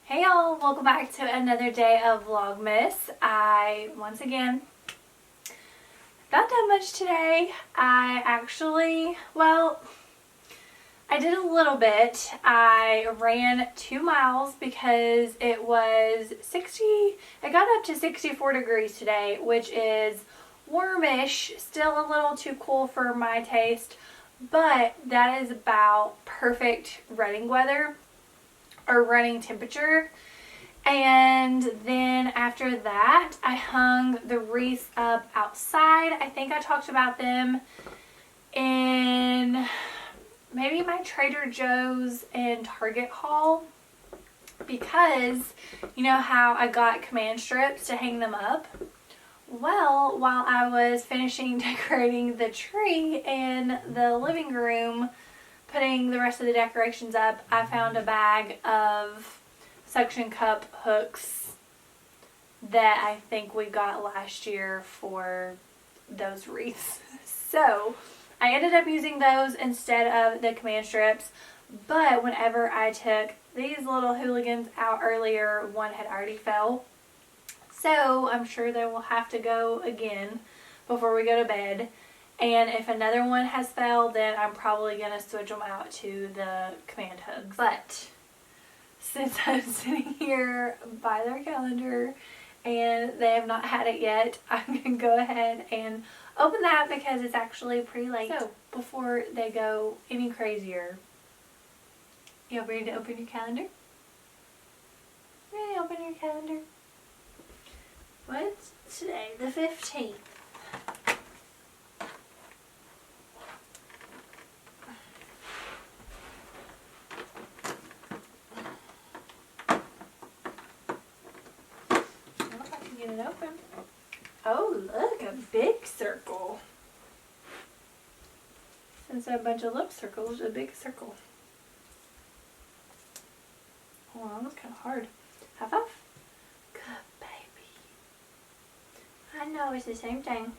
Hey y'all, welcome back to another day of Vlogmas. I, once again, not done much today. I did a little bit. I ran 2 miles because it got up to 64 degrees today, which is warmish, still a little too cool for my taste, but that is about perfect running weather. Or running temperature. And then after that, I hung the wreaths up outside. I think I talked about them in maybe my Trader Joe's and Target haul, because you know how I got command strips to hang them up? Well, while I was finishing decorating the tree in the living room, putting the rest of the decorations up, I found a bag of suction cup hooks that I think we got last year for those wreaths. So I ended up using those instead of the command strips, but whenever I took these little hooligans out earlier, one had already fell. So I'm sure they will have to go again before we go to bed. And if another one has failed, then I'm probably going to switch them out to the command hooks. But since I'm sitting here by their calendar and they have not had it yet, I'm going to go ahead and open that because it's actually pretty late. So before they go any crazier, you ready to open your calendar? Ready to open your calendar? What's today? The 15th. Get it open. Oh, look, a big circle. Since a bunch of lip circles, a big circle. Oh, that was kind of hard. High five. Good baby. I know, it's the same thing.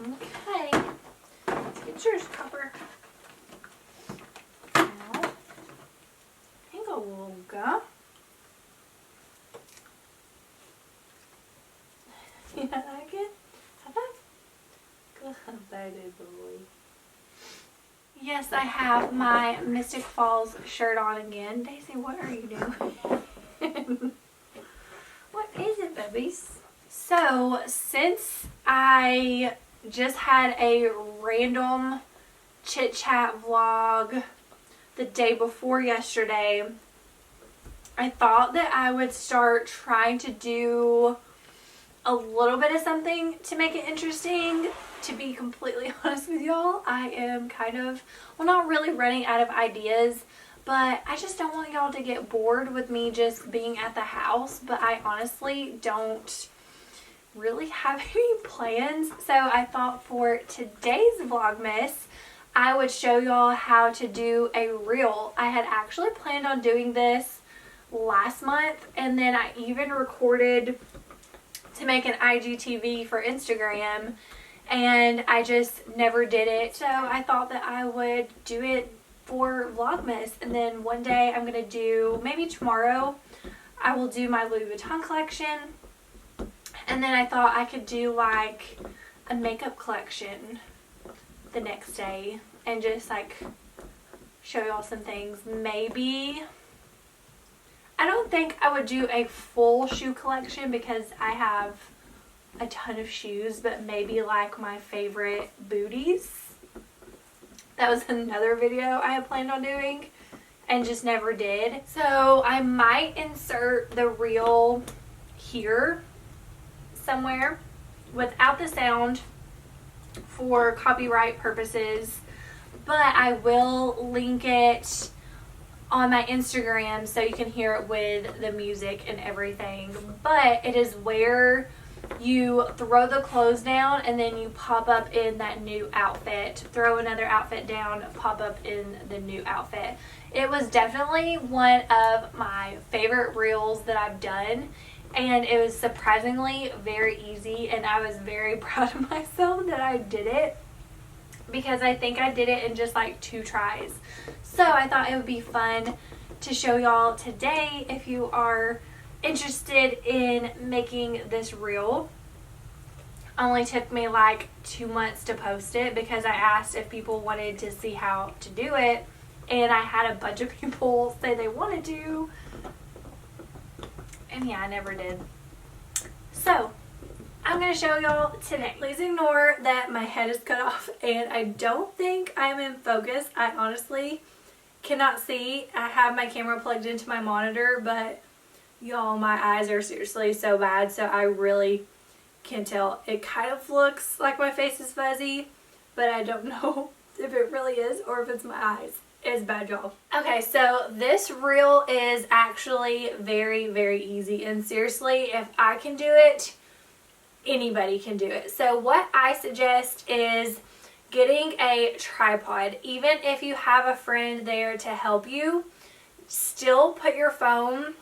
Okay. Let's get yours, Copper. Now, Hingalooga. You like it? High five? Good baby boy. Yes, I have my Mystic Falls shirt on again. Daisy, what are you doing? What is it, babies? So, since I just had a random chit-chat vlog the day before yesterday, I thought that I would start trying to do a little bit of something to make it interesting. To be completely honest with y'all, I am kind of, well, not really running out of ideas, but I just don't want y'all to get bored with me just being at the house. But I honestly don't really have any plans. So I thought for today's Vlogmas, I would show y'all how to do a reel. I had actually planned on doing this last month, and then I even recorded to make an IGTV for Instagram, and I just never did it. So I thought that I would do it for Vlogmas, and then one day I'm gonna do, maybe tomorrow, I will do my Louis Vuitton collection, and then I thought I could do like a makeup collection the next day and just like show y'all some things. Maybe, I don't think I would do a full shoe collection because I have a ton of shoes, but maybe like my favorite booties. That was another video I had planned on doing and just never did. So I might insert the reel here somewhere without the sound for copyright purposes, but I will link it on my Instagram so you can hear it with the music and everything. But it is where you throw the clothes down and then you pop up in that new outfit. Throw another outfit down, pop up in the new outfit. It was definitely one of my favorite reels that I've done, and it was surprisingly very easy, and I was very proud of myself that I did it, because I think I did it in just like 2 tries. So I thought it would be fun to show y'all today if you are interested in making this reel. Only took me like 2 months to post it because I asked if people wanted to see how to do it, and I had a bunch of people say they wanted to, and yeah, I never did. So I'm going to show y'all today. Please ignore that my head is cut off and I don't think I'm in focus. I honestly cannot see. I have my camera plugged into my monitor, but y'all, my eyes are seriously so bad, so I really can't tell. It kind of looks like my face is fuzzy, but I don't know if it really is or if it's my eyes. It's bad, y'all. Okay, so this reel is actually very, very easy, and seriously, if I can do it, anybody can do it. So what I suggest is getting a tripod. Even if you have a friend there to help you, still put your phone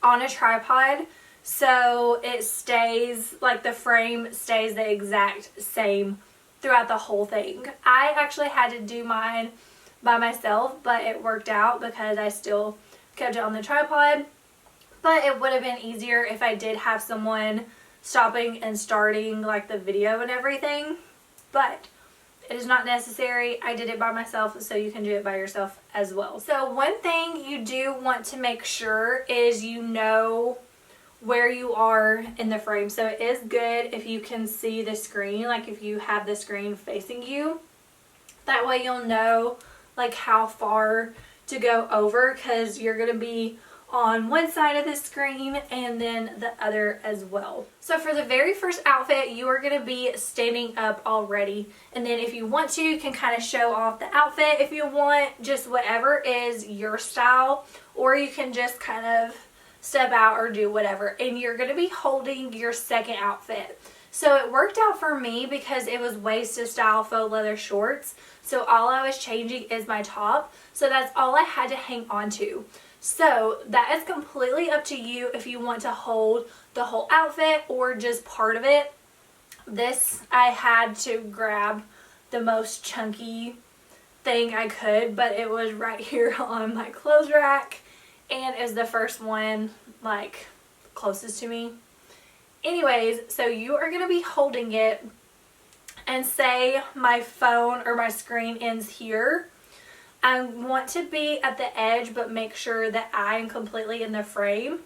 on a tripod so it stays, like the frame stays the exact same throughout the whole thing. I actually had to do mine by myself, but it worked out because I still kept it on the tripod. But it would have been easier if I did have someone stopping and starting like the video and everything, but it is not necessary. I did it by myself, so you can do it by yourself as well. So one thing you do want to make sure is you know where you are in the frame. So it is good if you can see the screen, like if you have the screen facing you. That way you'll know like how far to go over, because you're going to be on one side of the screen and then the other as well. So for the very first outfit, you are going to be standing up already, and then if you want to, you can kind of show off the outfit if you want, just whatever is your style, or you can just kind of step out or do whatever, and you're going to be holding your second outfit. So it worked out for me because it was waist style faux leather shorts, so all I was changing is my top, so that's all I had to hang on to. So that is completely up to you if you want to hold the whole outfit or just part of it. This, I had to grab the most chunky thing I could, but it was right here on my clothes rack, and is the first one like closest to me. Anyways, so you are going to be holding it, and say my phone or my screen ends here. I want to be at the edge, but make sure that I am completely in the frame.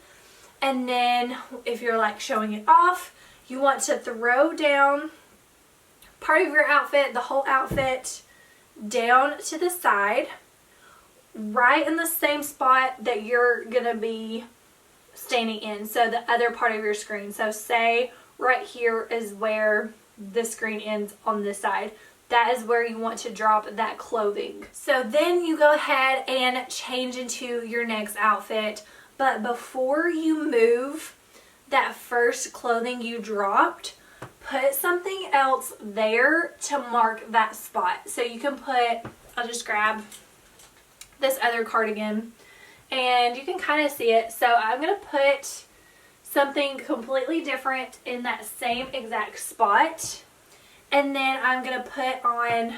And then if you're like showing it off, you want to throw down part of your outfit, the whole outfit, down to the side, right in the same spot that you're going to be standing in. So the other part of your screen. So say right here is where the screen ends on this side. That is where you want to drop that clothing. So then you go ahead and change into your next outfit. But before you move that first clothing you dropped, put something else there to mark that spot. So you can put, I'll just grab this other cardigan and you can kind of see it. So I'm going to put something completely different in that same exact spot. And then I'm going to put on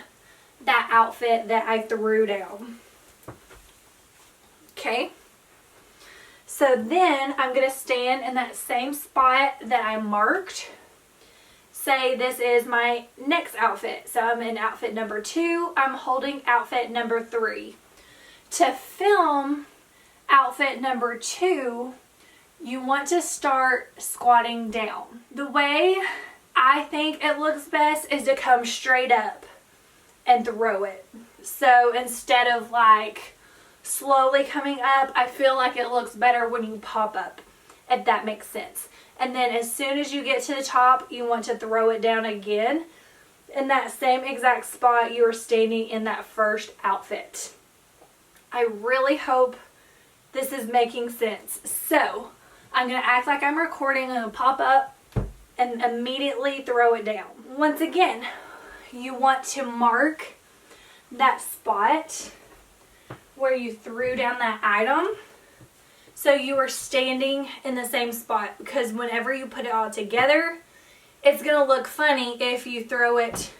that outfit that I threw down. Okay. So then I'm going to stand in that same spot that I marked. Say this is my next outfit. So I'm in outfit number 2. I'm holding outfit number 3. To film outfit number 2, you want to start squatting down. The way I think it looks best is to come straight up and throw it. So instead of like slowly coming up, I feel like it looks better when you pop up, if that makes sense. And then as soon as you get to the top, you want to throw it down again in that same exact spot you were standing in that first outfit. I really hope this is making sense. So I'm going to act like I'm recording. I'm going to pop up and immediately throw it down. Once again, you want to mark that spot where you threw down that item, so you are standing in the same spot, because whenever you put it all together, it's going to look funny if you throw it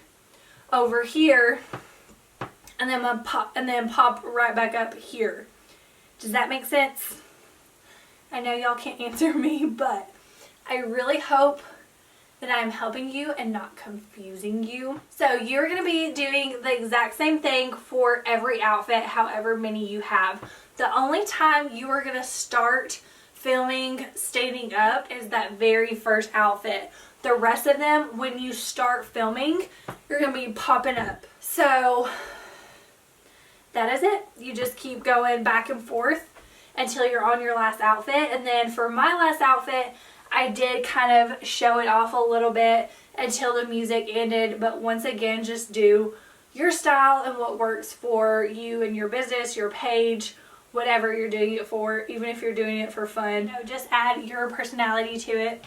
over here and then pop right back up here. Does that make sense? I know y'all can't answer me, but I really hope that I'm helping you and not confusing you. So you're going to be doing the exact same thing for every outfit, however many you have. The only time you are going to start filming standing up is that very first outfit. The rest of them, when you start filming, you're going to be popping up. So that is it. You just keep going back and forth until you're on your last outfit. And then for my last outfit, I did kind of show it off a little bit until the music ended. But once again, just do your style and what works for you and your business, your page, whatever you're doing it for, even if you're doing it for fun. You know, just add your personality to it.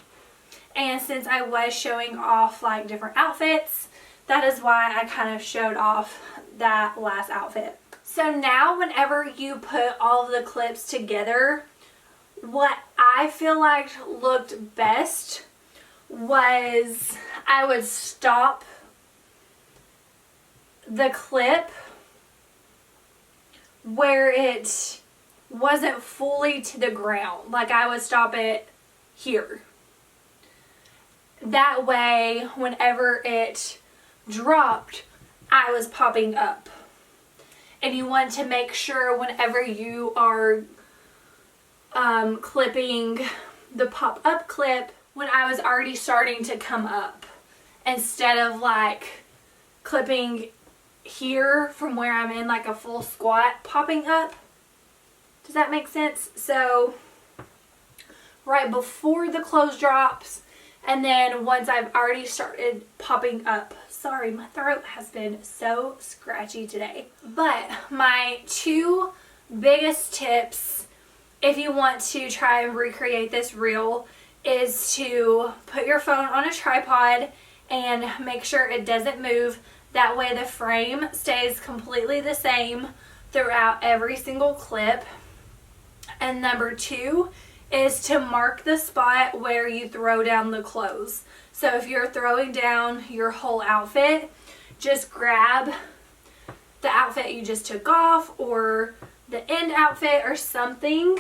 And since I was showing off like different outfits, that is why I kind of showed off that last outfit. So now whenever you put all of the clips together, what I feel like looked best was I would stop the clip where it wasn't fully to the ground. Like I would stop it here. That way, whenever it dropped, I was popping up. And you want to make sure whenever you are clipping the pop-up clip, when I was already starting to come up, instead of like clipping here from where I'm in like a full squat popping up. Does that make sense? So right before the clothes drops, and then once I've already started popping up. Sorry, my throat has been so scratchy today. But my two biggest tips, if you want to try and recreate this reel, is to put your phone on a tripod and make sure it doesn't move. That way the frame stays completely the same throughout every single clip. And number two is to mark the spot where you throw down the clothes. So if you're throwing down your whole outfit, just grab the outfit you just took off or the end outfit or something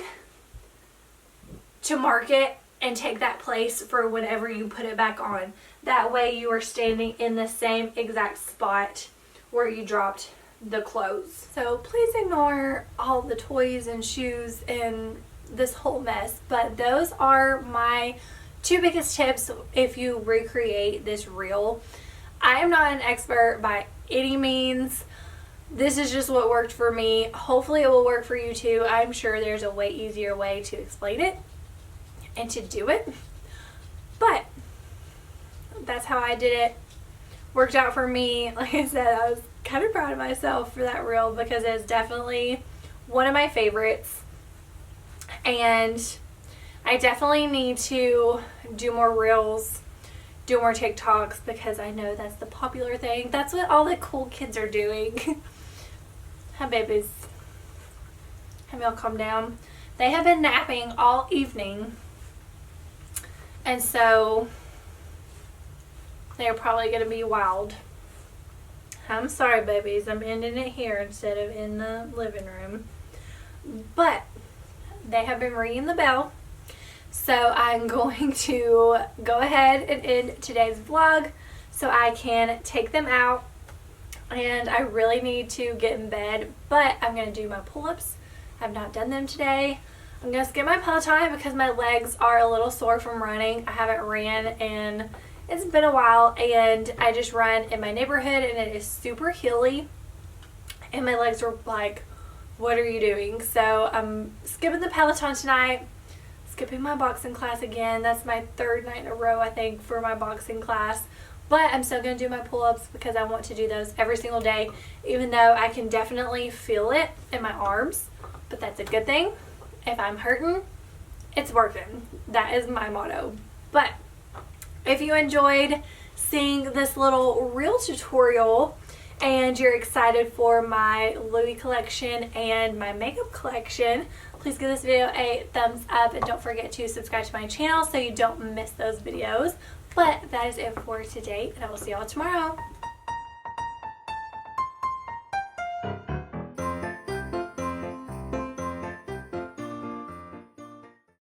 to mark it and take that place for whenever you put it back on. That way you are standing in the same exact spot where you dropped the clothes. So please ignore all the toys and shoes and this whole mess, but those are my two biggest tips if you recreate this reel. I am not an expert by any means. This is just what worked for me. Hopefully it will work for you too. I'm sure there's a way easier way to explain it and to do it, but that's how I did it. Worked out for me. Like I said, I was kind of proud of myself for that reel because it's definitely one of my favorites. And I definitely need to do more reels, do more TikToks, because I know that's the popular thing. That's what all the cool kids are doing. Hi, babies. Have y'all calm down? They have been napping all evening. And so they're probably going to be wild. I'm sorry, babies. I'm ending it here instead of in the living room. But they have been ringing the bell, so I'm going to go ahead and end today's vlog so I can take them out. And I really need to get in bed, but I'm going to do my pull-ups. I've not done them today. I'm going to skip my Peloton because my legs are a little sore from running. I haven't ran and it's been a while, and I just run in my neighborhood and it is super hilly and my legs were like, what are you doing? So I'm skipping the Peloton tonight, skipping my boxing class again. That's my third night in a row, I think, for my boxing class. But I'm still going to do my pull-ups because I want to do those every single day, even though I can definitely feel it in my arms. But that's a good thing. If I'm hurting, it's working. That is my motto. But if you enjoyed seeing this little reel tutorial and you're excited for my Louis collection and my makeup collection, please give this video a thumbs up and don't forget to subscribe to my channel so you don't miss those videos. But that is it for today, and I will see y'all tomorrow.